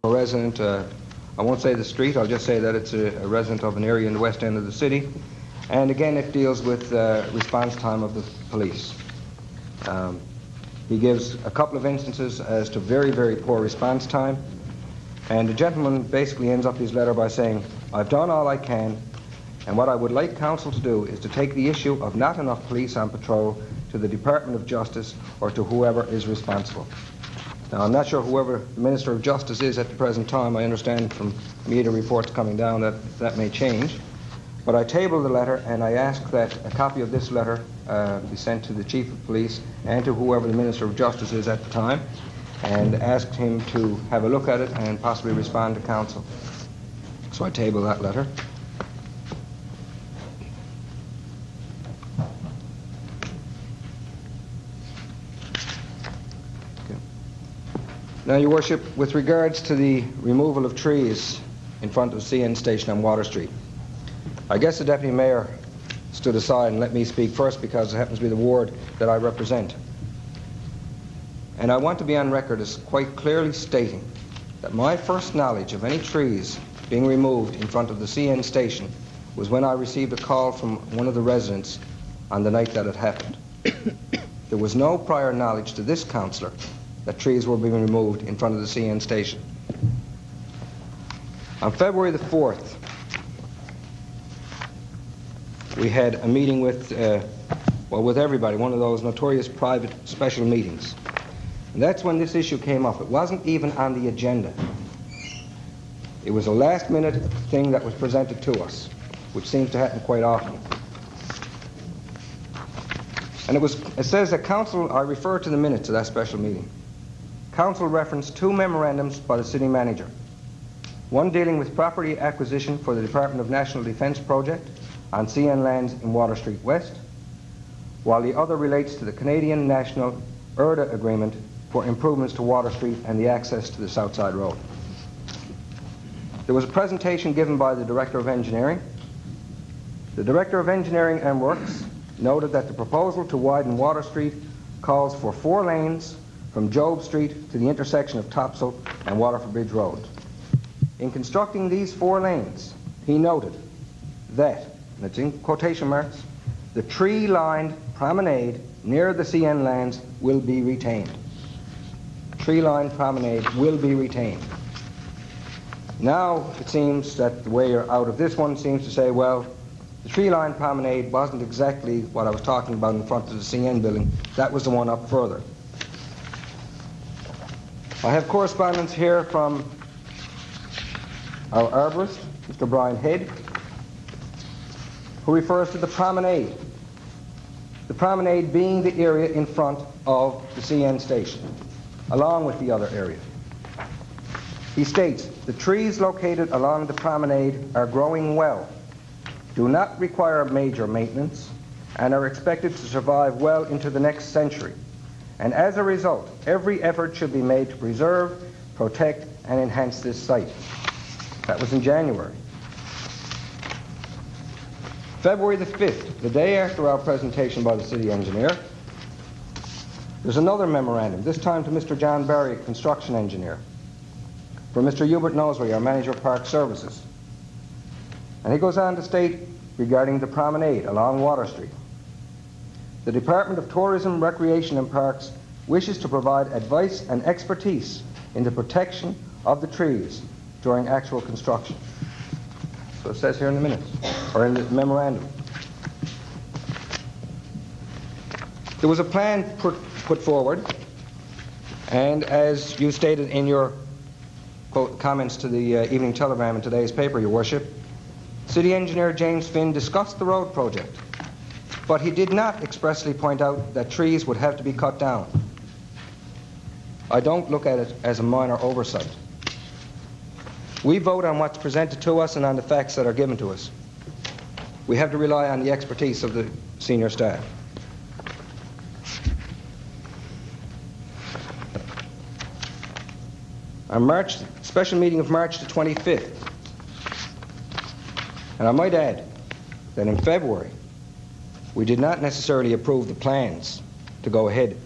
A resident, I won't say the street, I'll just say that it's a resident of an area in the west end of the city. And again, it deals with response time of the police. He gives a couple of instances as to very, very poor response time. And the gentleman basically ends up his letter by saying, I've done all I can, and what I would like council to do is to take the issue of not enough police on patrol to the Department of Justice or to whoever is responsible. Now, I'm not sure whoever the Minister of Justice is at the present time. I understand from media reports coming down that that may change. But I tabled the letter, and I asked that a copy of this letter be sent to the Chief of Police and to whoever the Minister of Justice is at the time, and asked him to have a look at it and possibly respond to council. So I tabled that letter. Okay. Now, Your Worship, with regards to the removal of trees in front of CN Station on Water Street, I guess the Deputy Mayor stood aside and let me speak first because it happens to be the ward that I represent. And I want to be on record as quite clearly stating that my first knowledge of any trees being removed in front of the CN station was when I received a call from one of the residents on the night that it happened. There was no prior knowledge to this councillor that trees were being removed in front of the CN station. On February the 4th, we had a meeting with everybody, one of those notorious private special meetings. And that's when this issue came up. It wasn't even on the agenda. It was a last-minute thing that was presented to us, which seems to happen quite often. And it says that council, I refer to the minutes of that special meeting. Council referenced two memorandums by the city manager. One dealing with property acquisition for the Department of National Defence project on CN lands in Water Street West, while the other relates to the Canadian National ERDA agreement for improvements to Water Street and the access to the South Side Road. There was a presentation given by the Director of Engineering. The Director of Engineering and Works noted that the proposal to widen Water Street calls for 4 lanes from Job Street to the intersection of Topsail and Waterford Bridge Road. In constructing these 4 lanes, he noted that, and it's in quotation marks, the tree-lined promenade near the CN lands will be retained. Tree-lined promenade will be retained. Now it seems that the way you're out of this one seems to say, well, the tree-lined promenade wasn't exactly what I was talking about in front of the CN building. That was the one up further. I have correspondence here from our arborist, Mr. Brian Head, who refers to the promenade. The promenade being the area in front of the CN station, along with the other area. He states, the trees located along the promenade are growing well, do not require major maintenance, and are expected to survive well into the next century. And as a result, every effort should be made to preserve, protect, and enhance this site. That was in January. February the 5th, the day after our presentation by the city engineer, there's another memorandum, this time to Mr. John Barry, construction engineer, from Mr. Hubert Nosery, our manager of park services. And he goes on to state regarding the promenade along Water Street. The Department of Tourism, Recreation and Parks wishes to provide advice and expertise in the protection of the trees during actual construction. So it says here in the minutes, or in the memorandum. There was a plan put forward, and as you stated in your quote, comments to the Evening Telegram in today's paper, Your Worship, City Engineer James Finn discussed the road project, but he did not expressly point out that trees would have to be cut down. I don't look at it as a minor oversight. We vote on what's presented to us and on the facts that are given to us. We have to rely on the expertise of the senior staff. Our special meeting of March the 25th. And I might add that in February, we did not necessarily approve the plans to go ahead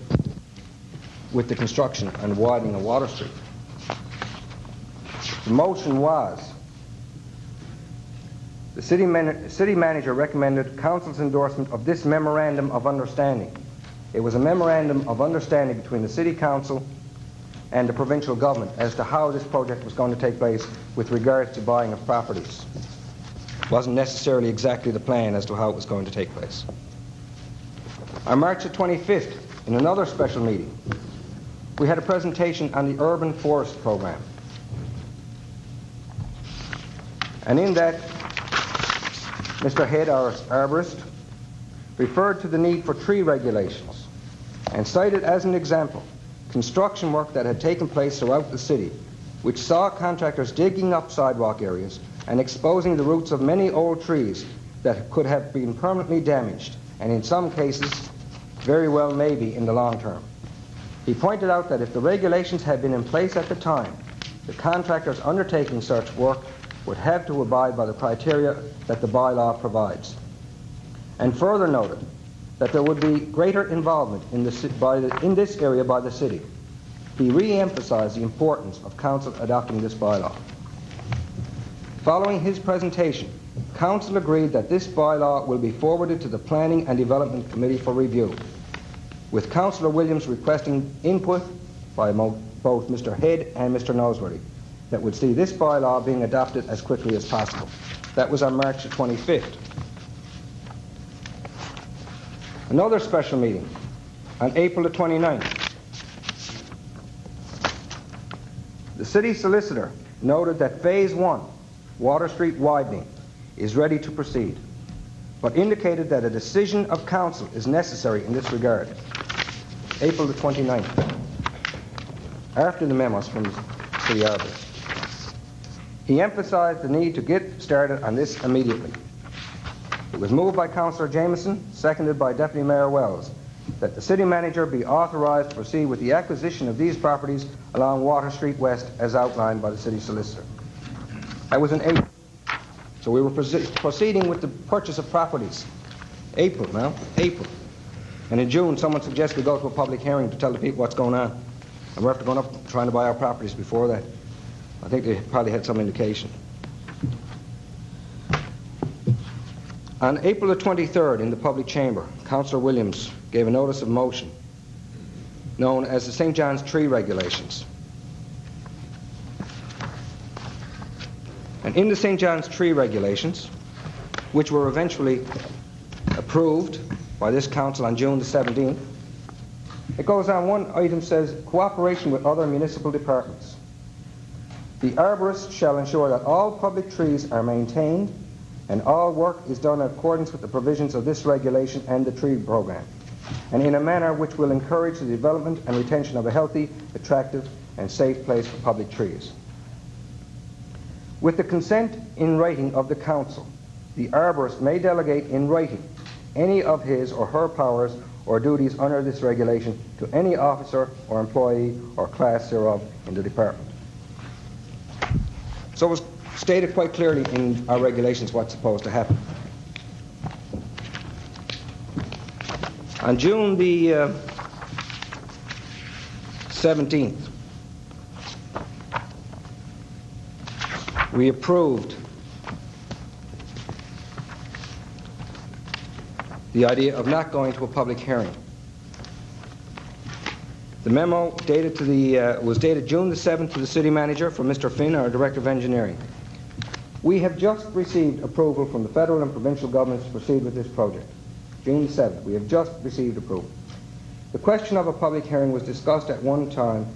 with the construction and widening of Water Street. The motion was, the city manager recommended council's endorsement of this memorandum of understanding. It was a memorandum of understanding between the city council and the provincial government as to how this project was going to take place with regards to buying of properties. It wasn't necessarily exactly the plan as to how it was going to take place. On March the 25th, in another special meeting, we had a presentation on the urban forest program. And in that, Mr. Head, our arborist, referred to the need for tree regulations and cited as an example construction work that had taken place throughout the city, which saw contractors digging up sidewalk areas and exposing the roots of many old trees that could have been permanently damaged, and in some cases, very well maybe in the long term. He pointed out that if the regulations had been in place at the time, the contractors undertaking such work would have to abide by the criteria that the bylaw provides. And further noted that there would be greater involvement in this area by the city. He re-emphasized the importance of council adopting this bylaw. Following his presentation, council agreed that this bylaw will be forwarded to the Planning and Development Committee for review, with Councillor Williams requesting input by both Mr. Head and Mr. Noseworthy that would see this bylaw being adopted as quickly as possible. That was on March the 25th. Another special meeting on April the 29th. The city solicitor noted that Phase 1, Water Street widening, is ready to proceed, but indicated that a decision of council is necessary in this regard. April the 29th, after the memos from the city arborist. He emphasized the need to get started on this immediately. It was moved by Councillor Jameson, seconded by Deputy Mayor Wells, that the city manager be authorized to proceed with the acquisition of these properties along Water Street West as outlined by the city solicitor. That was in April. So we were proceeding with the purchase of properties. April now, April. And in June, someone suggested we go to a public hearing to tell the people what's going on. And we're after going up trying to buy our properties before that. I think they probably had some indication. On April the 23rd, in the public chamber, Councillor Williams gave a notice of motion known as the St. John's Tree Regulations. And in the St. John's Tree Regulations, which were eventually approved by this council on June the 17th, it goes on, one item says, cooperation with other municipal departments. The arborist shall ensure that all public trees are maintained and all work is done in accordance with the provisions of this regulation and the tree program, and in a manner which will encourage the development and retention of a healthy, attractive, and safe place for public trees. With the consent in writing of the council, the arborist may delegate in writing any of his or her powers or duties under this regulation to any officer or employee or class thereof in the department. So it was stated quite clearly in our regulations what's supposed to happen. On June the 17th, we approved the idea of not going to a public hearing. The memo dated to was dated June the 7th to the city manager from Mr. Finn, our director of engineering. We have just received approval from the federal and provincial governments to proceed with this project. June the 7th, we have just received approval. The question of a public hearing was discussed at one time,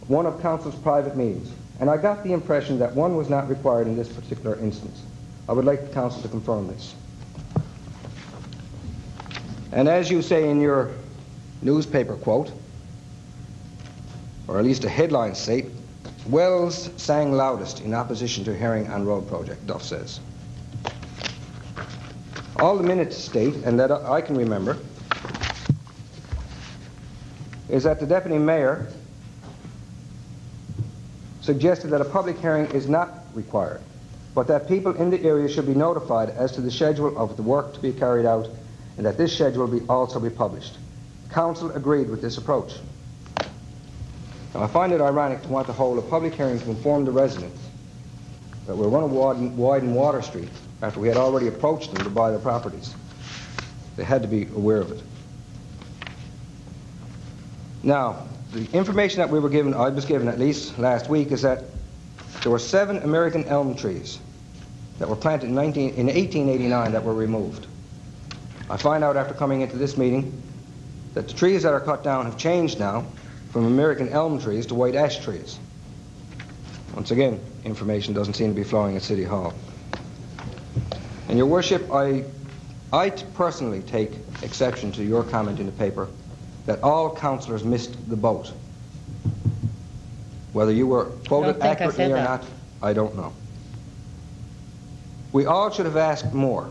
one of council's private meetings, and I got the impression that one was not required in this particular instance. I would like the council to confirm this. And as you say in your newspaper quote, or at least a headline state, Wells sang loudest in opposition to herring on road project, Duff says. All the minutes state, and that I can remember, is that the deputy mayor suggested that a public hearing is not required, but that people in the area should be notified as to the schedule of the work to be carried out, and that this schedule also be published. Council agreed with this approach. Now, I find it ironic to want to hold a public hearing to inform the residents that we were going to widen Water Street after we had already approached them to buy their properties. They had to be aware of it. Now, the information that we were given, I was given at least last week, is that there were 7 American elm trees that were planted in 1889 that were removed. I find out after coming into this meeting that the trees that are cut down have changed now from American elm trees to white ash trees. Once again, information doesn't seem to be flowing at City Hall. And Your Worship, I personally take exception to your comment in the paper that all councillors missed the boat. Whether you were quoted accurately or not, I don't know. We all should have asked more.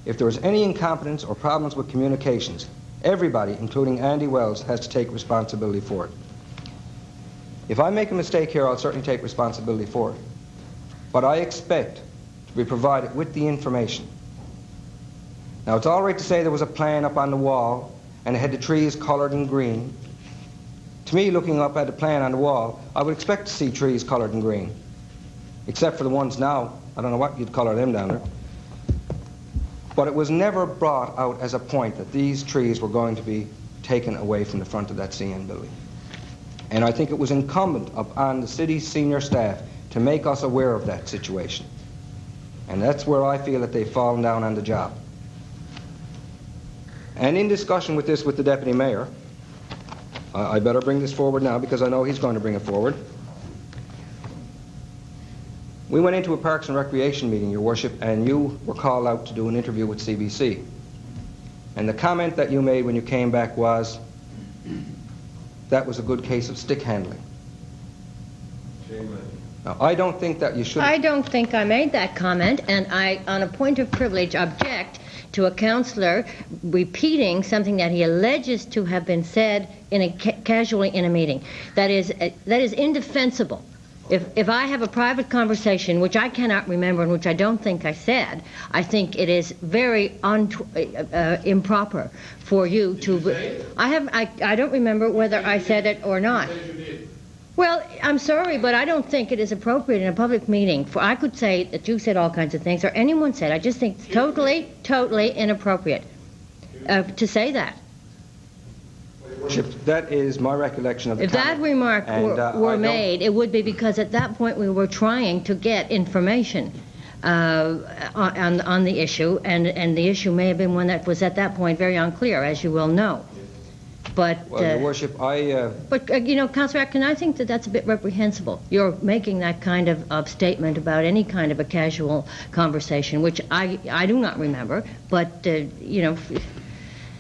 If there was any incompetence or problems with communications, everybody, including Andy Wells, has to take responsibility for it. If I make a mistake here, I'll certainly take responsibility for it. But I expect to be provided with the information. Now, it's all right to say there was a plan up on the wall and it had the trees colored in green. To me, looking up at the plan on the wall, I would expect to see trees colored in green. Except for the ones now, I don't know what you'd color them down there. But it was never brought out as a point that these trees were going to be taken away from the front of that CN building. And I think it was incumbent upon the city's senior staff to make us aware of that situation. And that's where I feel that they've fallen down on the job. And in discussion with this with the deputy mayor, I better bring this forward now because I know he's going to bring it forward. We went into a Parks and Recreation meeting, Your Worship, and you were called out to do an interview with CBC. And the comment that you made when you came back was, that was a good case of stick handling. Now, I don't think that you should... I don't think I made that comment, and I, on a point of privilege, object to a councillor repeating something that he alleges to have been said in a casually in a meeting. That is indefensible. If I have a private conversation, which I cannot remember and which I don't think I said, I think it is very improper for you to... I don't remember whether I said it or not. Well, I'm sorry, but I don't think it is appropriate in a public meeting. For I could say that you said all kinds of things, or anyone said. I just think it's totally inappropriate to say that. That is my recollection of the comment. If that remark were made, it would be because at that point we were trying to get information on the issue, and the issue may have been one that was at that point very unclear, as you will know. But, well, Your Worship, you know, Councillor Atkin, I think that that's a bit reprehensible. You're making that kind of statement about any kind of a casual conversation, which I do not remember, but, you know...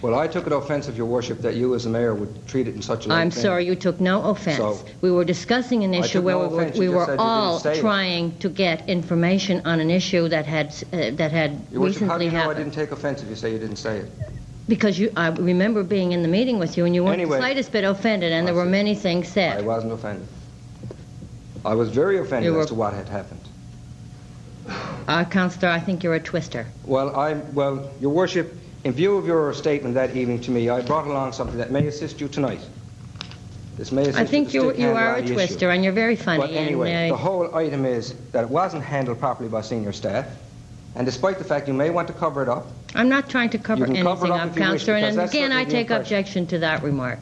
Well, I took it offensive, Your Worship, that you as the mayor would treat it in such a light I'm sorry, you took no offense. So, we were discussing an issue where we were all trying to get information on an issue that had Your Worship, how do you know happened. I didn't take offense if you say you didn't say it? Because I remember being in the meeting with you and you weren't the slightest bit offended, and there were many things said. I wasn't offended. I was very offended as to what had happened. Councillor, I think you're a twister. Well, Your Worship, in view of your statement that evening to me, I brought along something that may assist you tonight. This may assist I think you are a twister, and you're very funny. But anyway, the whole item is that it wasn't handled properly by senior staff, and despite the fact you may want to cover it up... I'm not trying to cover anything up, Councillor, and again, I take objection to that remark.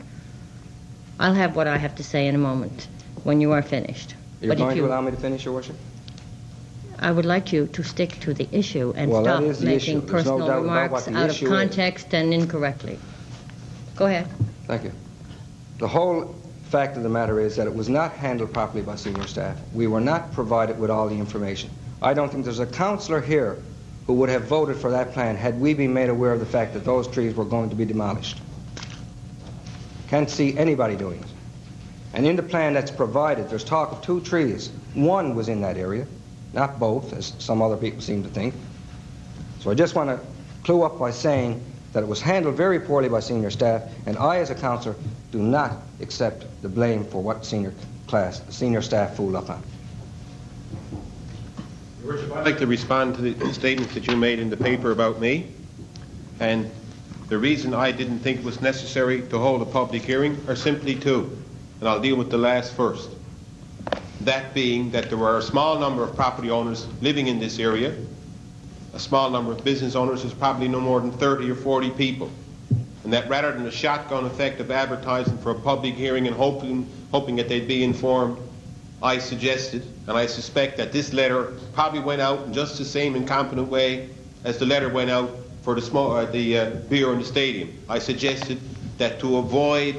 I'll have what I have to say in a moment, when you are finished. You're going to allow me to finish, Your Worship? I would like you to stick to the issue and stop making personal remarks out of context and incorrectly. Go ahead. Thank you. The whole fact of the matter is that it was not handled properly by senior staff. We were not provided with all the information. I don't think there's a councillor here who would have voted for that plan had we been made aware of the fact that those trees were going to be demolished. Can't see anybody doing it. And in the plan that's provided, there's talk of 2 trees. One was in that area, not both, as some other people seem to think. So I just want to clue up by saying that it was handled very poorly by senior staff, and I, as a councillor, do not accept the blame for what senior staff fooled up on. Your Worship, I'd like to respond to the statements that you made in the paper about me. And the reason I didn't think it was necessary to hold a public hearing are simply 2. And I'll deal with the last first. That being that there were a small number of property owners living in this area, a small number of business owners, there's probably no more than 30 or 40 people. And that rather than a shotgun effect of advertising for a public hearing and hoping that they'd be informed, I suggested, and I suspect that this letter probably went out in just the same incompetent way as the letter went out for the beer in the stadium. I suggested that to avoid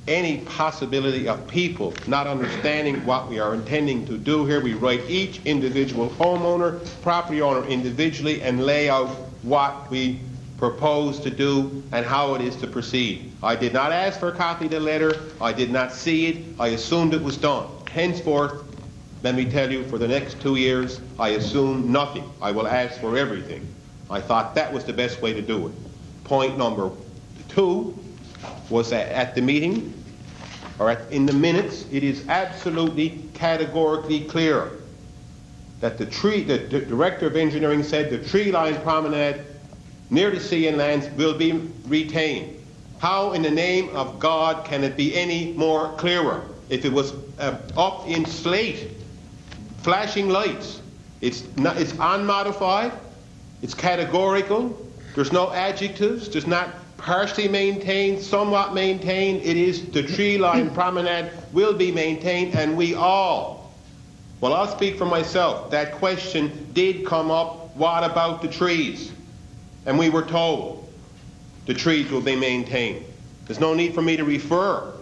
any possibility of people not understanding what we are intending to do here, we write each individual homeowner, property owner individually, and lay out what we propose to do and how it is to proceed. I did not ask for a copy of the letter. I did not see it. I assumed it was done. Henceforth, let me tell you, for the next 2 years, I assume nothing. I will ask for everything. I thought that was the best way to do it. Point number 2 was that at the meeting, or in the minutes, it is absolutely categorically clear that the Director of Engineering said the tree line promenade near the sea and lands will be retained. How in the name of God can it be any more clearer? If it was up in slate, flashing lights, it's unmodified, it's categorical, there's no adjectives, there's not partially maintained, somewhat maintained. It is the tree line promenade will be maintained, and we all, well, I'll speak for myself, that question did come up, what about the trees? And we were told the trees will be maintained. There's no need for me to refer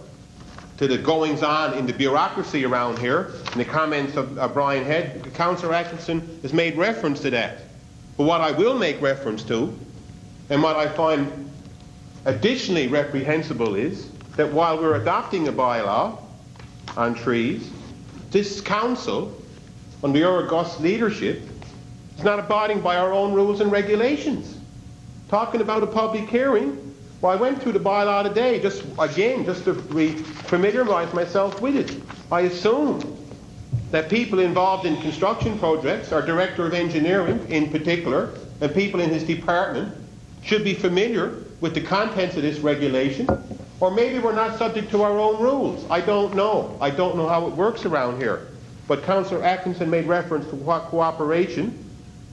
to the goings-on in the bureaucracy around here. In the comments of Brian Head, Councillor Atkinson has made reference to that. But what I will make reference to, and what I find additionally reprehensible, is that while we're adopting a bylaw on trees, this council, under your august leadership, is not abiding by our own rules and regulations. Talking about a public hearing, well, I went through the bylaw today, just to familiarize myself with it. I assume that people involved in construction projects, our Director of Engineering in particular, and people in his department, should be familiar with the contents of this regulation, or maybe we're not subject to our own rules. I don't know. I don't know how it works around here. But Councillor Atkinson made reference to what cooperation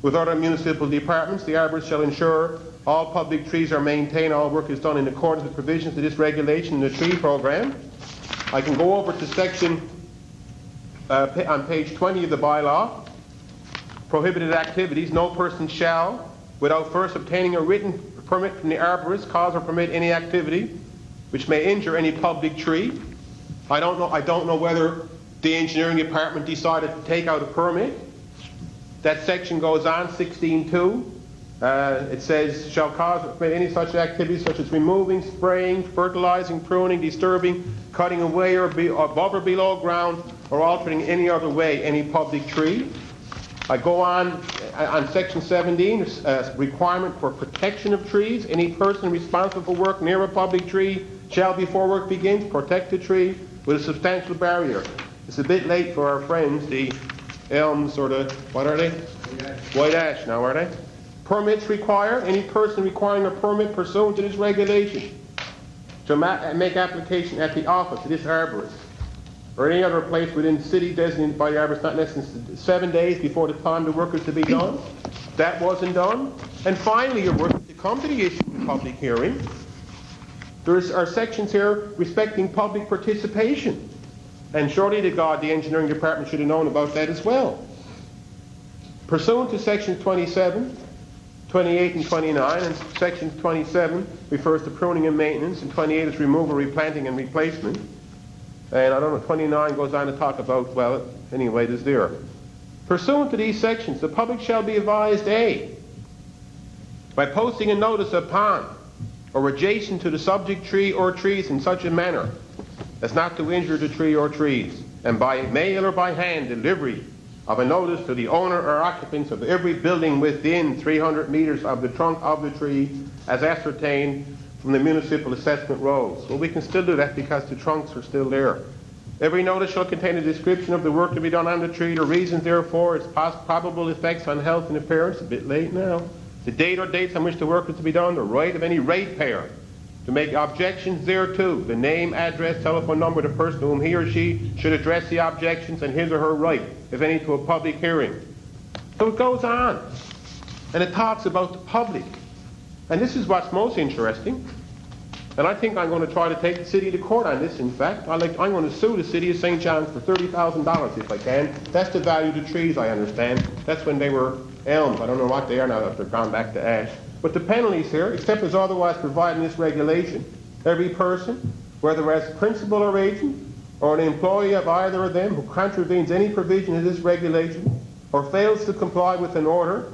with other municipal departments. The arborist shall ensure all public trees are maintained, all work is done in accordance with provisions of this regulation in the tree program. I can go over to section on page 20 of the bylaw. Prohibited activities. No person shall, without first obtaining a written permit from the arborist, cause or permit any activity which may injure any public tree. I don't know whether the engineering department decided to take out a permit. That section goes on, 16.2. It says, shall cause or permit any such activities such as removing, spraying, fertilizing, pruning, disturbing, cutting away or above or below ground, or altering any other way any public tree. I go on section 17, requirement for protection of trees. Any person responsible for work near a public tree shall, before work begins, protect the tree with a substantial barrier. It's a bit late for our friends, the elms or the, what are they? White ash now, are they? Permits required. Any person requiring a permit pursuant to this regulation to make application at the office of this arborist or any other place within the city designated by the arborist not less than 7 days before the time the work is to be done. That wasn't done. And finally, your work, to come to the issue of the public hearing, there are sections here respecting public participation. And surely to God, the engineering department should have known about that as well. Pursuant to sections 27, 28 and 29, and section 27 refers to pruning and maintenance, and 28 is removal, replanting, and replacement. And I don't know, 29 goes on to talk about, well, anyway, it is there. Pursuant to these sections, the public shall be advised, A, by posting a notice upon or adjacent to the subject tree or trees in such a manner as not to injure the tree or trees, and by mail or by hand delivery of a notice to the owner or occupants of every building within 300 meters of the trunk of the tree as ascertained from the municipal assessment rolls. Well, we can still do that because the trunks are still there. Every notice shall contain a description of the work to be done on the tree, the reasons therefore, its probable effects on health and appearance, a bit late now, the date or dates on which the work is to be done, the right of any ratepayer to make objections thereto. The name, address, telephone number of the person to whom he or she should address the objections and his or her right, if any, to a public hearing. So it goes on. And it talks about the public. And this is what's most interesting. And I think I'm going to try to take the city to court on this, in fact. I'm going to sue the city of St. John's for $30,000 if I can. That's the value of the trees, I understand. That's when they were elms. I don't know what they are now if they've gone back to ash. But the penalties here, except as otherwise provided in this regulation, every person, whether as principal or agent, or an employee of either of them who contravenes any provision of this regulation, or fails to comply with an order,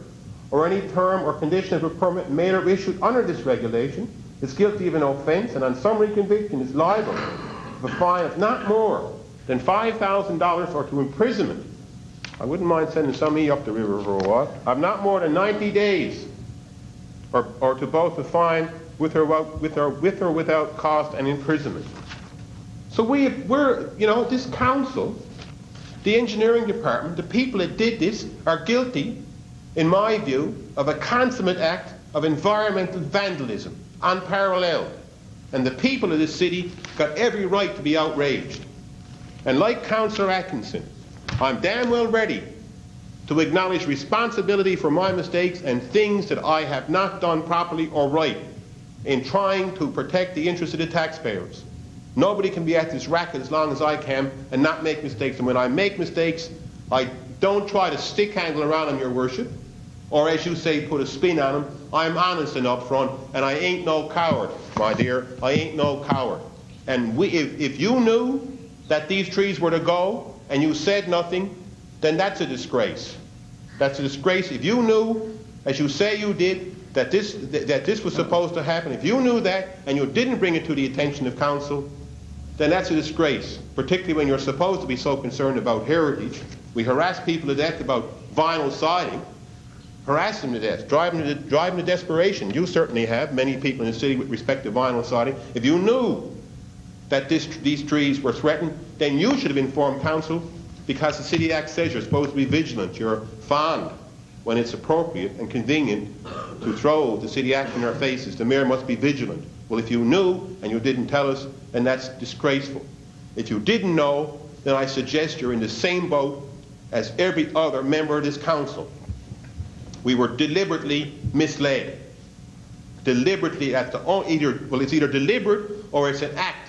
or any term or condition of a permit made or issued under this regulation, is guilty of an offense, and on summary conviction is liable to a fine of not more than $5,000 or to imprisonment. I wouldn't mind sending some of you up the river for a while. Of not more than 90 days, or to both a fine with or without cost and imprisonment. So we're, this council, the engineering department, the people that did this are guilty, in my view, of a consummate act of environmental vandalism, unparalleled. And the people of this city got every right to be outraged. And like Councillor Atkinson, I'm damn well ready to acknowledge responsibility for my mistakes and things that I have not done properly or right in trying to protect the interests of the taxpayers. Nobody can be at this racket as long as I can and not make mistakes. And when I make mistakes, I don't try to stick handle around them, Your Worship, or as you say, put a spin on them. I'm honest and upfront, and I ain't no coward, my dear. I ain't no coward. And if you knew that these trees were to go and you said nothing, then that's a disgrace. That's a disgrace. If you knew, as you say you did, that this was supposed to happen, if you knew that and you didn't bring it to the attention of council, then that's a disgrace, particularly when you're supposed to be so concerned about heritage. We harass people to death about vinyl siding, harass them to death, drive them to desperation. You certainly have, many people in the city with respect to vinyl siding. If you knew that these trees were threatened, then you should have informed council, because the City Act says you're supposed to be vigilant. You're fond, when it's appropriate and convenient, to throw the City Act in our faces. The mayor must be vigilant. Well, if you knew and you didn't tell us, then that's disgraceful. If you didn't know, then I suggest you're in the same boat as every other member of this council. We were deliberately misled. Deliberately, it's either deliberate or it's an act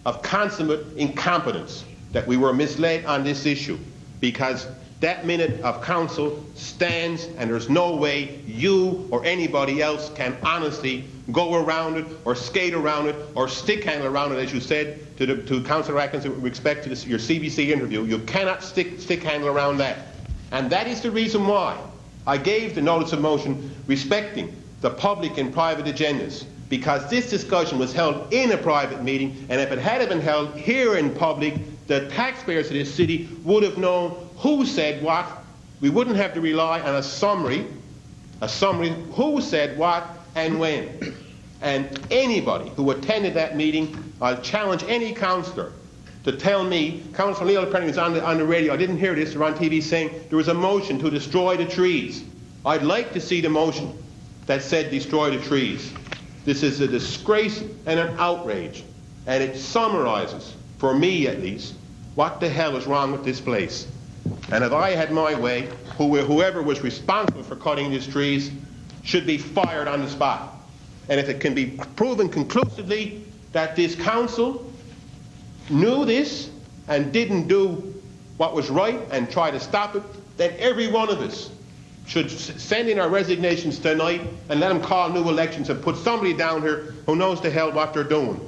of consummate incompetence that we were misled on this issue, because that minute of council stands and there's no way you or anybody else can honestly go around it or skate around it or stick handle around it, as you said to Councillor Atkinson with respect to your CBC interview. You cannot stick handle around that. And that is the reason why I gave the notice of motion respecting the public and private agendas, because this discussion was held in a private meeting, and if it had been held here in public, the taxpayers of this city would have known who said what. We wouldn't have to rely on a summary, who said what and when. And anybody who attended that meeting, I'll challenge any councillor to tell me, Councillor Neil apparently was on the radio, I didn't hear this, or on TV, saying there was a motion to destroy the trees. I'd like to see the motion that said destroy the trees. This is a disgrace and an outrage, and it summarizes, for me at least, what the hell is wrong with this place. And if I had my way, whoever was responsible for cutting these trees should be fired on the spot. And if it can be proven conclusively that this council knew this and didn't do what was right and try to stop it, then every one of us should send in our resignations tonight and let them call new elections and put somebody down here who knows the hell what they're doing.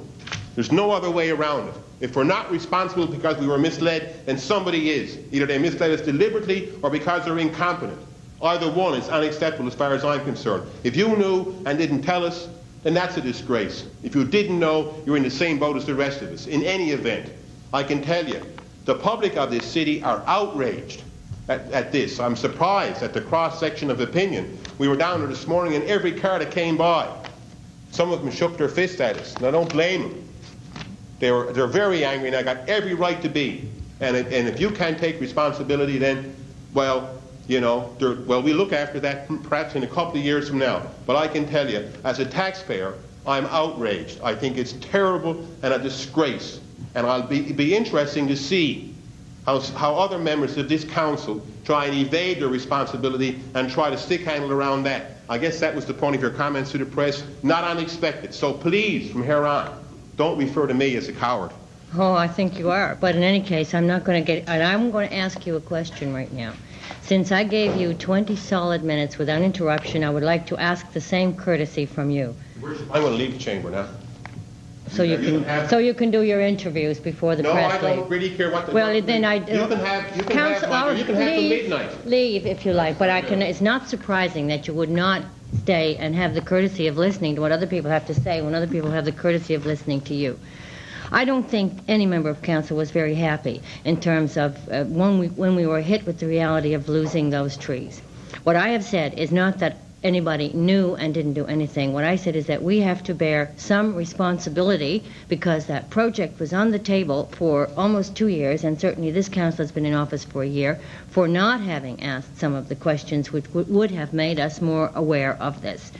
There's no other way around it. If we're not responsible because we were misled, then somebody is. Either they misled us deliberately or because they're incompetent. Either one is unacceptable as far as I'm concerned. If you knew and didn't tell us, then that's a disgrace. If you didn't know, you're in the same boat as the rest of us. In any event, I can tell you, the public of this city are outraged at this. I'm surprised at the cross-section of opinion. We were down there this morning, and every car that came by, some of them shook their fists at us, and I don't blame them. They're very angry, and I got every right to be. And if you can't take responsibility, then, well, you know, we look after that perhaps in a couple of years from now. But I can tell you, as a taxpayer, I'm outraged. I think it's terrible and a disgrace. And I'll be interesting to see how other members of this council try and evade their responsibility and try to stick handle around that. I guess that was the point of your comments to the press. Not unexpected. So please, from here on, don't refer to me as a coward. Oh, I think you are. But in any case, I'm not going to get... And I'm going to ask you a question right now. Since I gave you 20 solid minutes without interruption, I would like to ask the same courtesy from you. I'm going to leave the chamber now. So you can do your interviews before the press leave. No, I don't really care what the... Well, then I... You can have till midnight. Leave, if you like. But it's not surprising that you would not stay and have the courtesy of listening to what other people have to say when other people have the courtesy of listening to you. I don't think any member of council was very happy in terms of when we were hit with the reality of losing those trees. What I have said is not that anybody knew and didn't do anything. What I said is that we have to bear some responsibility because that project was on the table for almost 2 years, and certainly this council has been in office for a year, for not having asked some of the questions which would have made us more aware of this.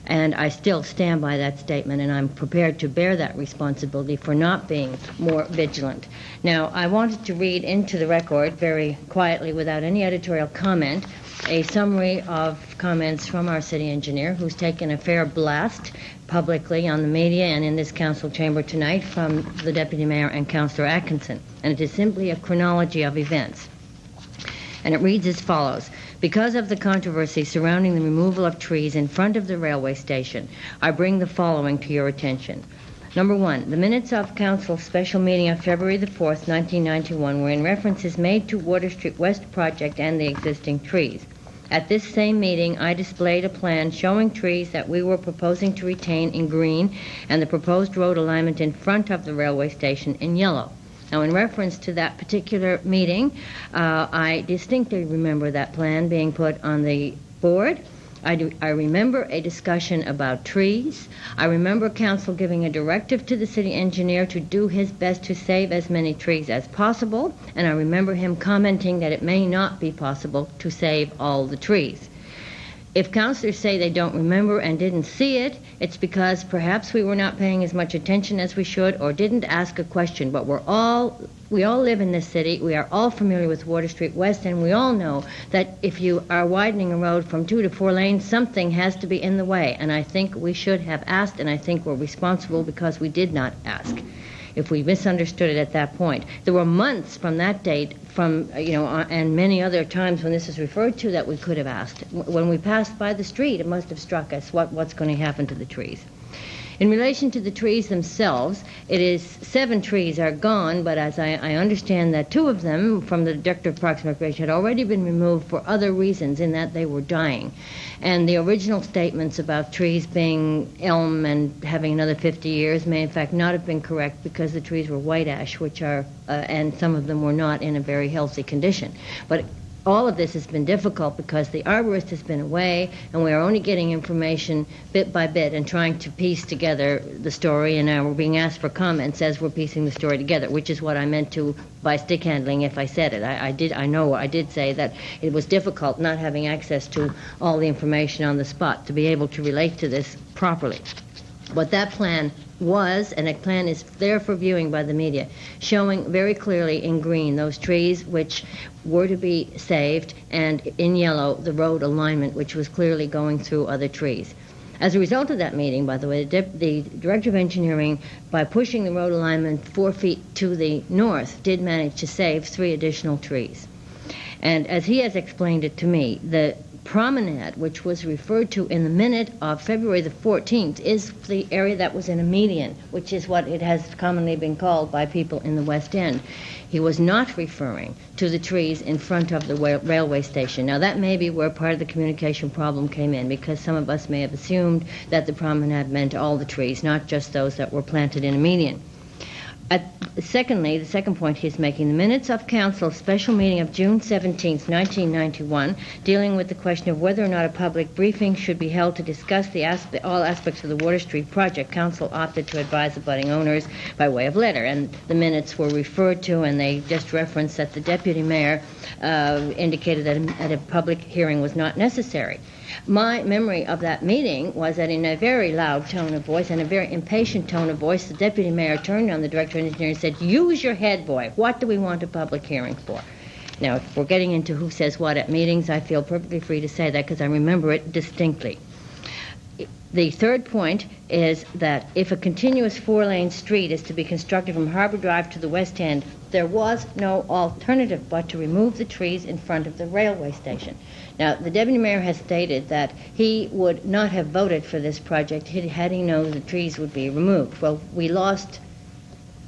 And I still stand by that statement, and I'm prepared to bear that responsibility for not being more vigilant. Now, I wanted to read into the record very quietly, without any editorial comment, a summary of comments from our city engineer, who's taken a fair blast publicly on the media and in this council chamber tonight from the deputy mayor and Councillor Atkinson. And it is simply a chronology of events. And it reads as follows. Because of the controversy surrounding the removal of trees in front of the railway station, I bring the following to your attention. Number 1, the minutes of Council's special meeting of February the 4th, 1991, wherein references made to Water Street West project and the existing trees. At this same meeting, I displayed a plan showing trees that we were proposing to retain in green and the proposed road alignment in front of the railway station in yellow. Now, in reference to that particular meeting, I distinctly remember that plan being put on the board. I remember a discussion about trees. I remember council giving a directive to the city engineer to do his best to save as many trees as possible, and I remember him commenting that it may not be possible to save all the trees. If councillors say they don't remember and didn't see it, it's because perhaps we were not paying as much attention as we should or didn't ask a question. But we all live in this city. We are all familiar with Water Street West, and we all know that if you are widening a road from 2 to 4 lanes, something has to be in the way. And I think we should have asked, and I think we're responsible because we did not ask. If we misunderstood it at that point. There were months from that date, and many other times when this is referred to, that we could have asked. When we passed by the street, it must have struck us what's going to happen to the trees. In relation to the trees themselves, it is 7 trees are gone, but as I understand that 2 of them from the Director of Parks and Recreation had already been removed for other reasons in that they were dying. And the original statements about trees being elm and having another 50 years may in fact not have been correct because the trees were white ash, which are, and some of them were not in a very healthy condition. But all of this has been difficult because the arborist has been away and we are only getting information bit by bit and trying to piece together the story, and now we're being asked for comments as we're piecing the story together, which is what I meant to by stick handling if I said it. I did say that it was difficult not having access to all the information on the spot to be able to relate to this properly. But that plan was, and a plan is there for viewing by the media, showing very clearly in green those trees which were to be saved, and in yellow the road alignment which was clearly going through other trees. As a result of that meeting, by the way, the Director of Engineering, by pushing the road alignment 4 feet to the north, did manage to save 3 additional trees. And as he has explained it to me, the promenade, which was referred to in the minute of February the 14th, is the area that was in a median, which is what it has commonly been called by people in the West End. He was not referring to the trees in front of the railway station. Now, that may be where part of the communication problem came in, because some of us may have assumed that the promenade meant all the trees, not just those that were planted in a median. Secondly, the second point he's making, the minutes of council's special meeting of June 17th, 1991, dealing with the question of whether or not a public briefing should be held to discuss all aspects of the Water Street project, council opted to advise the budding owners by way of letter, and the minutes were referred to, and they just referenced that the deputy mayor indicated that a public hearing was not necessary. My memory of that meeting was that in a very loud tone of voice and a very impatient tone of voice, the deputy mayor turned on the director of engineering and said, "Use your head, boy. What do we want a public hearing for?" Now, if we're getting into who says what at meetings, I feel perfectly free to say that because I remember it distinctly. The third point is that if a continuous four-lane street is to be constructed from Harbor Drive to the West End, there was no alternative but to remove the trees in front of the railway station. Now, the deputy mayor has stated that he would not have voted for this project had he known the trees would be removed. Well, we lost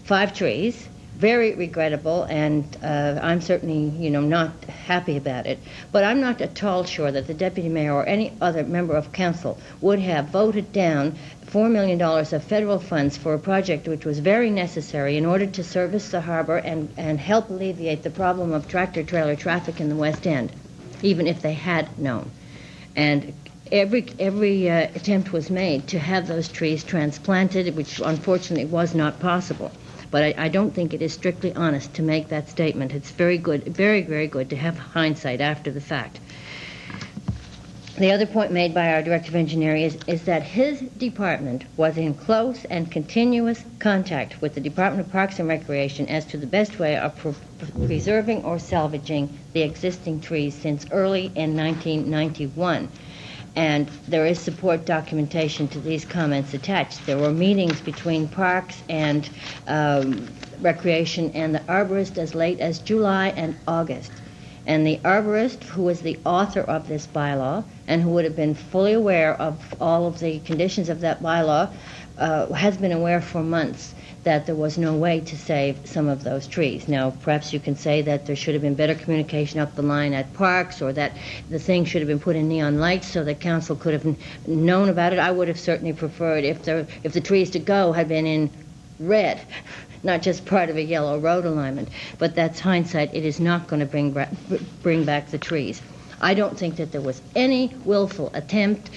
5 trees. Very regrettable, and I'm certainly, not happy about it. But I'm not at all sure that the deputy mayor or any other member of council would have voted down $4 million of federal funds for a project which was very necessary in order to service the harbor and help alleviate the problem of tractor-trailer traffic in the West End, even if they had known. And every attempt was made to have those trees transplanted, which unfortunately was not possible. But I don't think it is strictly honest to make that statement. It's very good, very, very good to have hindsight after the fact. The other point made by our director of engineering is that his department was in close and continuous contact with the Department of Parks and Recreation as to the best way of preserving or salvaging the existing trees since early in 1991. And there is support documentation to these comments attached. There were meetings between Parks and Recreation and the arborist as late as July and August. And the arborist, who was the author of this bylaw and who would have been fully aware of all of the conditions of that bylaw, has been aware for months that there was no way to save some of those trees. Now, perhaps you can say that there should have been better communication up the line at Parks, or that the thing should have been put in neon lights so that council could have known about it. I would have certainly preferred if the trees to go had been in red, not just part of a yellow road alignment. But that's hindsight. It is not going to bring back the trees. I don't think that there was any willful attempt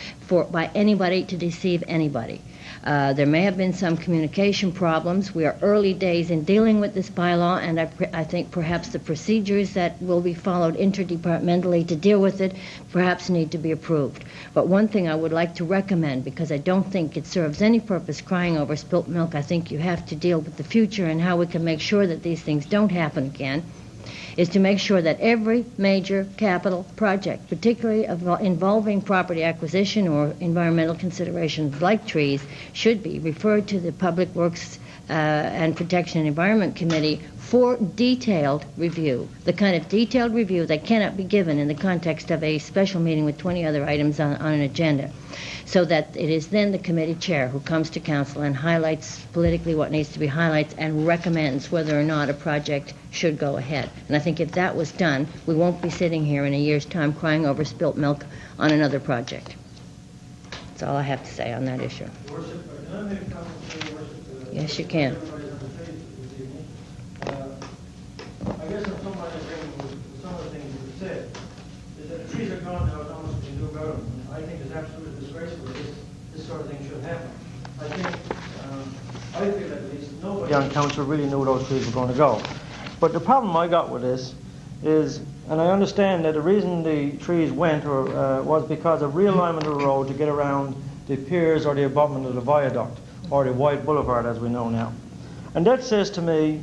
by anybody to deceive anybody. There may have been some communication problems. We are early days in dealing with this bylaw, and I think perhaps the procedures that will be followed interdepartmentally to deal with it perhaps need to be approved. But one thing I would like to recommend, because I don't think it serves any purpose crying over spilt milk, I think you have to deal with the future and how we can make sure that these things don't happen again, is to make sure that every major capital project, particularly involving property acquisition or environmental considerations like trees, should be referred to the Public Works and Protection and Environment Committee for detailed review, the kind of detailed review that cannot be given in the context of a special meeting with 20 other items on an agenda, so that it is then the committee chair who comes to council and highlights politically what needs to be highlighted and recommends whether or not a project should go ahead. And I think if that was done, we won't be sitting here in a year's time crying over spilt milk on another project. That's all I have to say on that issue. Worship, can I make a comment to you, Worship? Yes, you can. Everybody's on the page this evening. I guess I'm somewhat in agreement with some of the things that you said. Is that the trees are gone now, there's not much we can do about them. And I think it's absolutely disgraceful that this sort of thing should happen. I feel at least nobody on council really knew those trees were going to go. But the problem I got with this is, and I understand that the reason the trees went was because of realignment of the road to get around the piers or the abutment of the viaduct, or the White Boulevard as we know now. And that says to me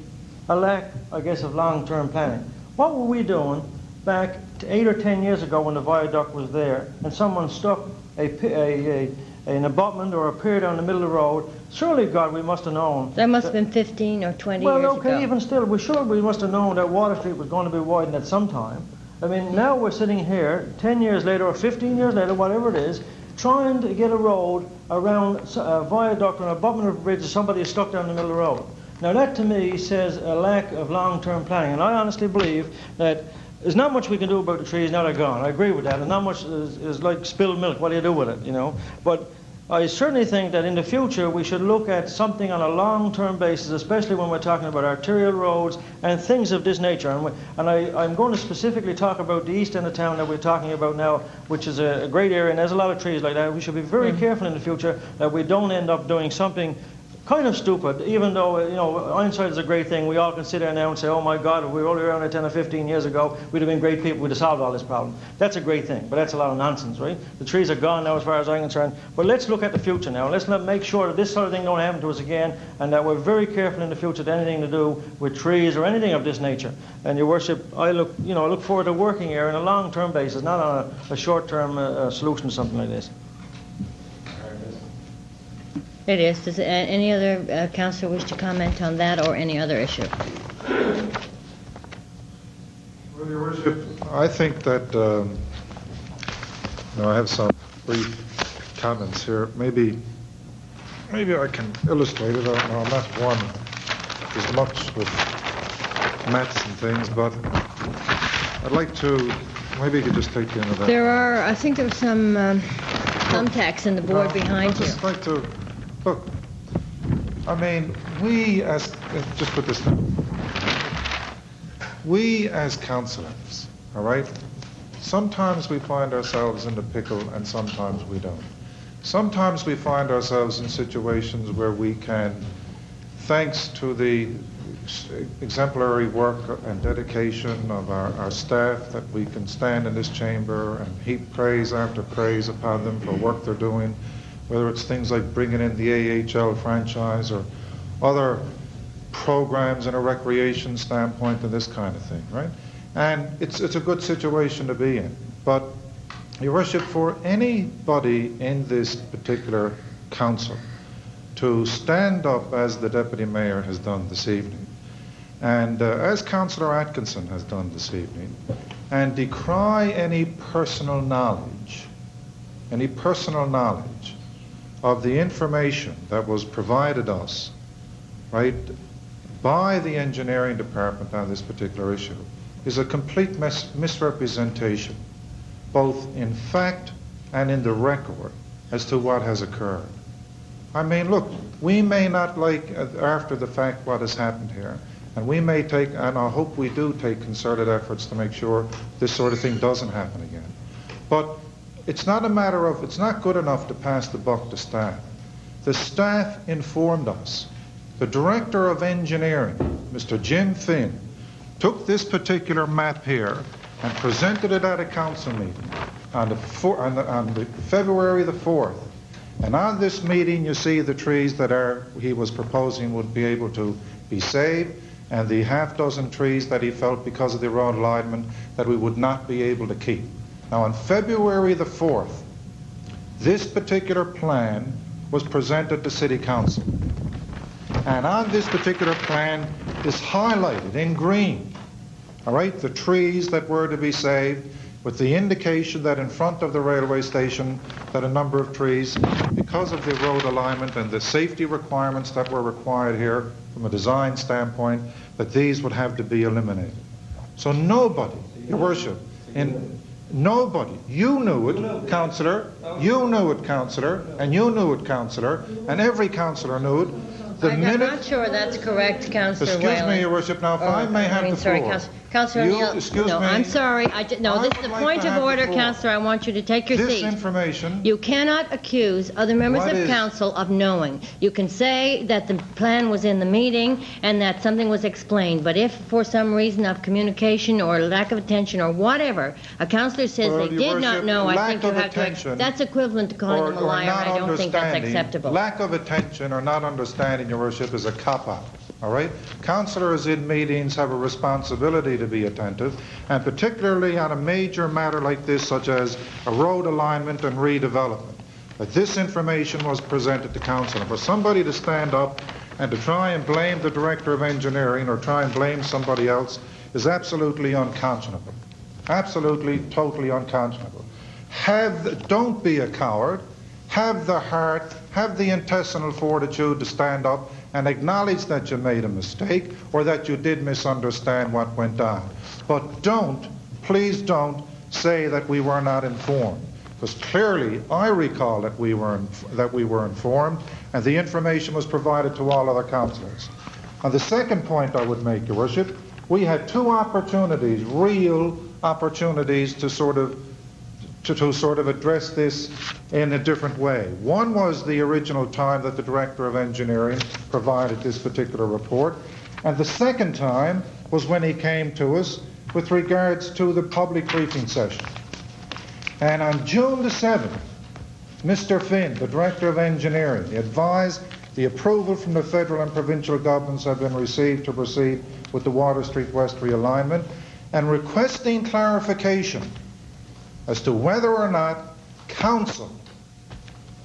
a lack, I guess, of long-term planning. What were we doing back 8 or 10 years ago when the viaduct was there and someone stuck an abutment or a pier down the middle of the road? Surely, God, we must have known. That must have been 15 or 20 years ago. Well, okay, even still, we must have known that Water Street was going to be widened at some time. I mean, now we're sitting here 10 years later or 15 years later, whatever it is, trying to get a road around a viaduct or an abutment of a bridge that somebody is stuck down the middle of the road. Now that to me says a lack of long-term planning, and I honestly believe that there's not much we can do about the trees now they're gone. I agree with that, and not much is like spilled milk. What do you do with it, you know? But I certainly think that in the future we should look at something on a long-term basis, especially when we're talking about arterial roads and things of this nature. I'm going to specifically talk about the east end of town that we're talking about now, which is a great area, and there's a lot of trees like that. We should be very careful in the future that we don't end up doing something kind of stupid, even though, you know, hindsight is a great thing. We all can sit there now and say, oh my God, if we were only around it 10 or 15 years ago, we'd have been great people, we'd have solved all this problem. That's a great thing, but that's a lot of nonsense, right? The trees are gone now as far as I'm concerned. But let's look at the future now. Let's not make sure that this sort of thing don't happen to us again, and that we're very careful in the future to anything to do with trees or anything of this nature. And Your Worship, I look forward to working here on a long-term basis, not on a short-term solution to something like this. It is. Does any other councillor wish to comment on that or any other issue? Well, Your Worship, I think that I have some brief comments here. Maybe I can illustrate it. I'm not one as much with maths and things, but I'd like to. Maybe you could just take the end of that. I think there was some thumbtacks in the board behind you. I'd just like to. Look, I mean, just put this down. We as councillors, all right, sometimes we find ourselves in the pickle and sometimes we don't. Sometimes we find ourselves in situations where we can, thanks to the exemplary work and dedication of our staff, that we can stand in this chamber and heap praise after praise upon them for work they're doing, whether it's things like bringing in the AHL franchise or other programs in a recreation standpoint and this kind of thing, right? And it's a good situation to be in. But, Your Worship, for anybody in this particular council to stand up as the Deputy Mayor has done this evening, and as Councillor Atkinson has done this evening, and decry any personal knowledge of the information that was provided us, right, by the engineering department on this particular issue, is a complete misrepresentation, both in fact and in the record, as to what has occurred. I mean, look, we may not like after the fact what has happened here, and we may take, and I hope we do take concerted efforts to make sure this sort of thing doesn't happen again. But it's not a matter of, it's not good enough to pass the buck to staff. The staff informed us. The Director of Engineering, Mr. Jim Finn, took this particular map here and presented it at a council meeting on the February the 4th. And on this meeting, you see the trees that he was proposing would be able to be saved, and the half-dozen trees that he felt because of the road alignment that we would not be able to keep. Now, on February the 4th, this particular plan was presented to City Council. And on this particular plan is highlighted in green, all right, the trees that were to be saved, with the indication that in front of the railway station that a number of trees, because of the road alignment and the safety requirements that were required here from a design standpoint, that these would have to be eliminated. So nobody, Your Worship, nobody, you knew it, Councillor, you knew it, Councillor, and you knew it, Councillor, and every Councillor knew it. I'm not sure that's correct, Councillor Whalen. Excuse me, Your Worship, now if I may have the floor. Councillor O'Neill, no, I'm sorry. No, this is a point of order, Councillor. I want you to take your seat. This information... You cannot accuse other members of council of knowing. You can say that the plan was in the meeting and that something was explained, but if for some reason of communication or lack of attention or whatever, a councillor says they did not know, I think you have to... That's equivalent to calling them a liar. I don't think that's acceptable. Lack of attention or not understanding, Your Worship, is a cop-out. All right? Councillors in meetings have a responsibility to be attentive, and particularly on a major matter like this, such as a road alignment and redevelopment. But this information was presented to council. And for somebody to stand up and to try and blame the Director of Engineering or try and blame somebody else is absolutely unconscionable. Absolutely, totally unconscionable. Don't be a coward. Have the heart, have the intestinal fortitude to stand up and acknowledge that you made a mistake or that you did misunderstand what went on. But don't, please don't, say that we were not informed. because clearly I recall that we were informed, and the information was provided to all other councillors. And the second point I would make, Your Worship, we had two opportunities, real opportunities, to sort of address this in a different way. One was the original time that the Director of Engineering provided this particular report, and the second time was when he came to us with regards to the public briefing session. And on June the 7th, Mr. Finn, the Director of Engineering, advised the approval from the federal and provincial governments had been received to proceed with the Water Street West realignment, and requesting clarification as to whether or not Council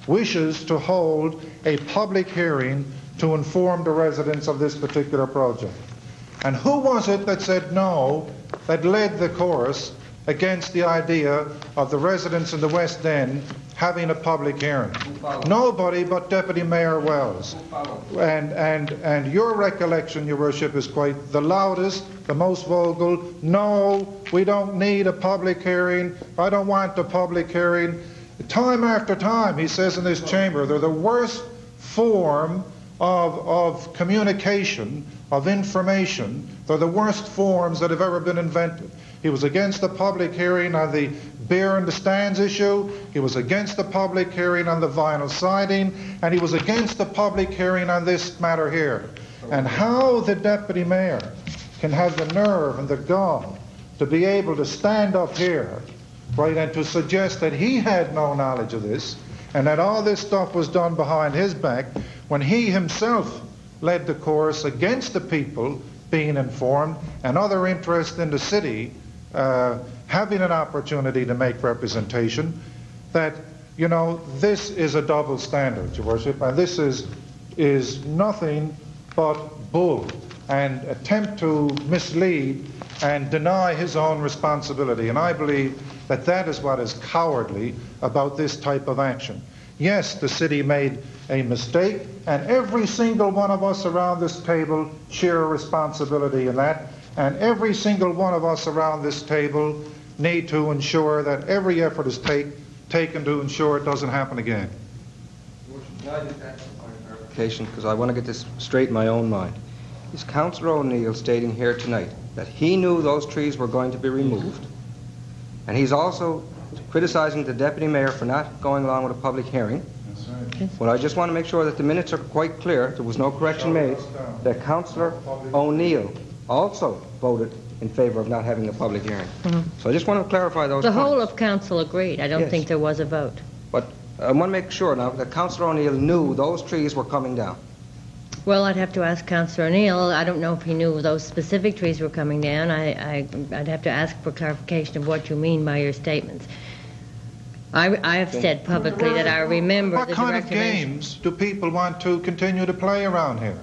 wishes to hold a public hearing to inform the residents of this particular project. And who was it that said no, that led the chorus against the idea of the residents in the West End having a public hearing? Nobody but Deputy Mayor Wells. And your recollection, Your Worship, is quite the loudest, the most vocal. No, we don't need a public hearing. I don't want a public hearing. Time after time, he says in this chamber, they're the worst form of communication, of information. They're the worst forms that have ever been invented. He was against the public hearing on the beer in the stands issue. He was against the public hearing on the vinyl siding. And he was against the public hearing on this matter here. And how the Deputy Mayor can have the nerve and the gall to be able to stand up here, right, and to suggest that he had no knowledge of this and that all this stuff was done behind his back, when he himself led the chorus against the people being informed and other interests in the city having an opportunity to make representation, that, you know, this is a double standard, Your Worship, and this is nothing but bull and attempt to mislead and deny his own responsibility. And I believe that that is what is cowardly about this type of action. Yes, the city made a mistake, and every single one of us around this table share a responsibility in that, and every single one of us around this table need to ensure that every effort is taken to ensure it doesn't happen again. Can I just ask a clarification, because I want to get this straight in my own mind. Is Councillor O'Neill stating here tonight that he knew those trees were going to be removed, and he's also criticizing the Deputy Mayor for not going along with a public hearing? That's right. Well, I just want to make sure that the minutes are quite clear, there was no correction made, that Councillor O'Neill also voted in favor of not having a public hearing. So I just want to clarify those The points. whole of council agreed. I don't Yes. think there was a vote. But I want to make sure now that Councillor O'Neill knew those trees were coming down. Well, I'd have to ask Councillor O'Neill. I don't know if he knew those specific trees were coming down. I'd have to ask for clarification of what you mean by your statements. I have said publicly that I remember What the kind of Director of Engineering. games do people want to continue to play around here?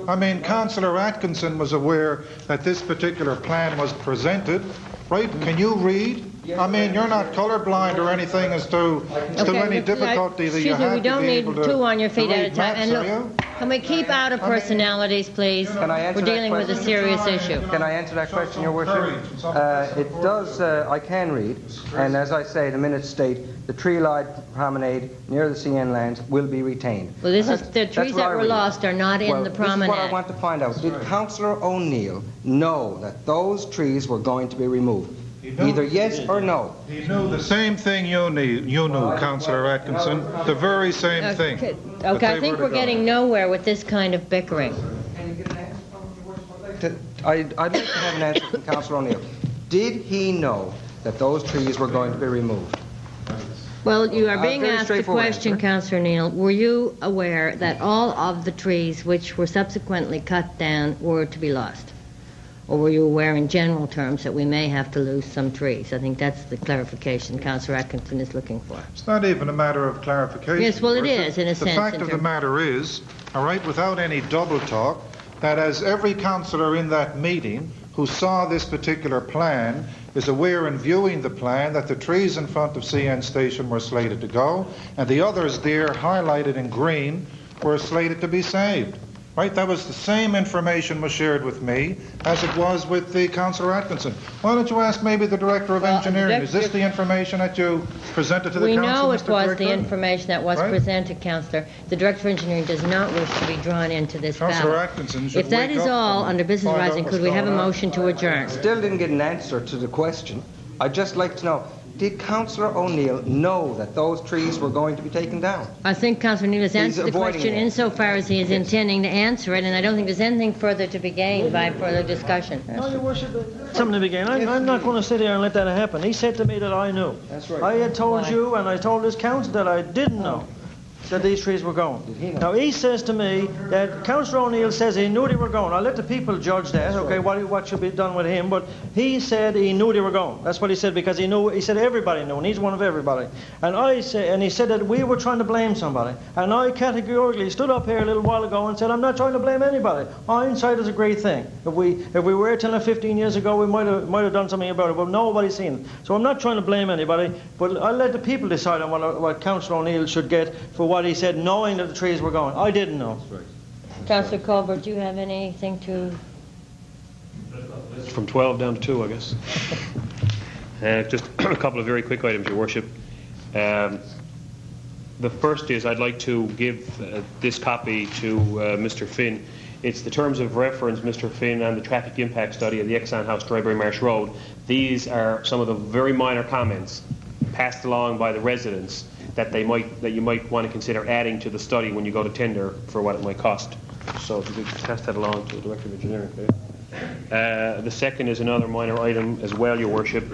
I mean, Councillor Atkinson was aware that this particular plan was presented, right? Can you read? I mean, you're not colorblind or anything as to any difficulty that you Excuse me, had we to don't be need able to two on your feet to at a read time. And maps, are look, you? can we keep out of personalities, please? Can I answer We're that dealing with a question? serious issue. Can I answer that question, Your Worship? It does, I can read, and as I say, the minutes state, the tree-lined promenade near the CN lands will be retained. Well, this is, That's the trees what I that were read. lost are not in Well, the this is promenade. what I want to find out. Did Councillor O'Neill know that those trees were going to be removed? Either yes or no. He knew the same thing you knew, Councillor Atkinson, the very same thing. Okay, I think we're getting nowhere with this kind of bickering. Can you get an answer from Your Worship? I'd like to have an answer from Councillor O'Neill. Did he know that those trees were going to be removed? Well, you are being very asked a straightforward question, answer. Councillor Neal. Were you aware that all of the trees which were subsequently cut down were to be lost? Or were you aware in general terms that we may have to lose some trees? I think that's the clarification Councillor Atkinson is looking for. It's not even a matter of clarification. Yes, well, it Worship. is, in a The sense, fact in of the terms- matter is, all right, without any double talk, that as every councillor in that meeting who saw this particular plan is aware in viewing the plan that the trees in front of CN Station were slated to go, and the others there highlighted in green were slated to be saved. Right? That was the same information was shared with me as it was with the Councillor Atkinson. Why don't you ask maybe the Director of Engineering? Is this the information that you presented to the We Council, know it Mr. was Director? the information that was Right. presented, Councillor. The Director of Engineering does not wish to be drawn into this Councillor battle. Atkinson should If that wake is up all, and under business find out rising, what's could we have a going on. motion to adjourn? Still didn't get an answer to the question. I'd just like to know, did Councillor O'Neill know that those trees were going to be taken down? I think Councillor Neal has answered the avoiding question it. insofar as he is intending to answer it, and I don't think there's anything further to be gained by further discussion. No, Your Worship, something to begin. I'm not going to sit here and let that happen. He said to me that I knew. That's right. I had told Why? you and I told this council that I didn't know that these trees were going. Did he know? Now he says to me that Councillor O'Neill says he knew they were going. I'll let the people judge that, okay, what should be done with him, but he said he knew they were going. That's what he said, because he knew, he said everybody knew, and he's one of everybody. And he said that we were trying to blame somebody. And I categorically stood up here a little while ago and said, I'm not trying to blame anybody. Hindsight is a great thing. If we were telling 15 years ago, we might have done something about it, but nobody's seen it. So I'm not trying to blame anybody, but I'll let the people decide on what Councillor O'Neill should get for what he said, knowing that the trees were going. I didn't know. Councillor Colbert, do you have anything to... From 12 down to 2, I guess. Just a couple of very quick items, Your Worship. The first is I'd like to give this copy to Mr. Finn. It's the terms of reference, Mr. Finn, and the traffic impact study of the Exxon House, Drybury Marsh Road. These are some of the very minor comments passed along by the residents that you might want to consider adding to the study when you go to tender for what it might cost. So if you could pass that along to the Director of Engineering, please. The second is another minor item as well, Your Worship.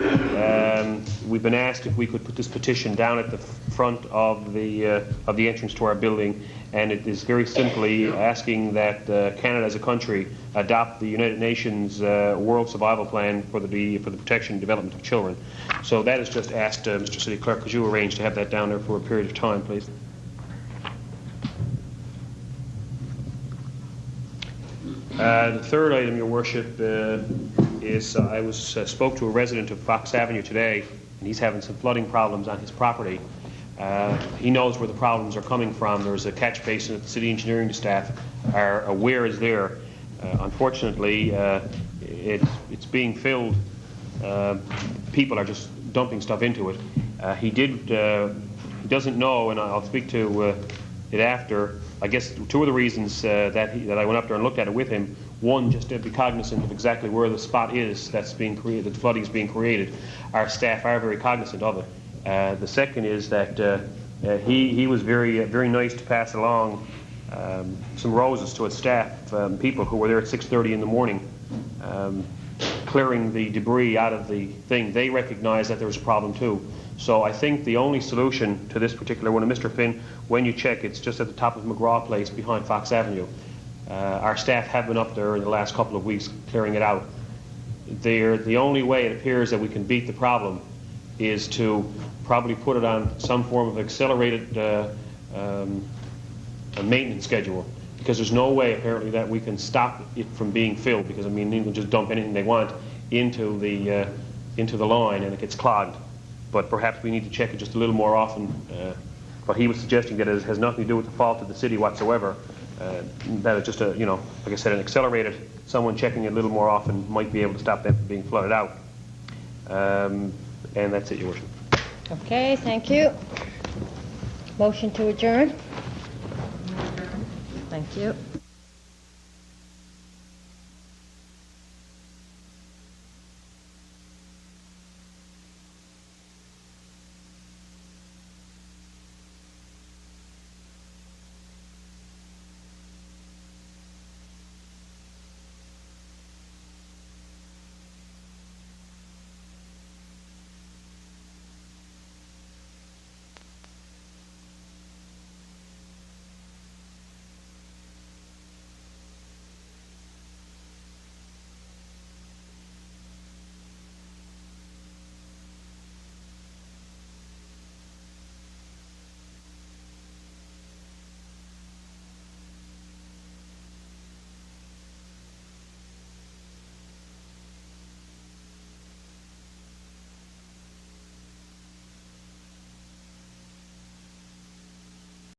We've been asked if we could put this petition down at the front of the entrance to our building, and it is very simply asking that Canada as a country adopt the United Nations World Survival Plan for the protection and development of children. So that is just asked, Mr. City Clerk, could you arrange to have that down there for a period of time, please? The third item, Your Worship, is I spoke to a resident of Fox Avenue today, and he's having some flooding problems on his property. He knows where the problems are coming from. There's a catch basin that the city engineering staff are aware is there. Unfortunately, it's being filled. People are just dumping stuff into it. He doesn't know, and I'll speak to it after. I guess two of the reasons that I went up there and looked at it with him. One, just to be cognizant of exactly where the spot is that's being created, the flooding is being created. Our staff are very cognizant of it. The second is that he was very nice to pass along some roses to his staff, people who were there at 6:30 in the morning, clearing the debris out of the thing. They recognized that there was a problem too. So I think the only solution to this particular one, and Mr. Finn, when you check, it's just at the top of McGraw Place behind Fox Avenue. Our staff have been up there in the last couple of weeks clearing it out. The only way it appears that we can beat the problem is to probably put it on some form of accelerated maintenance schedule, because there's no way apparently that we can stop it from being filled, because I mean they can just dump anything they want into the line and it gets clogged. But perhaps we need to check it just a little more often. But he was suggesting that it has nothing to do with the fault of the city whatsoever. That it's just like I said, an accelerated, someone checking it a little more often might be able to stop them from being flooded out. And that's it, Your Worship. Okay, thank you. Motion to adjourn? Thank you.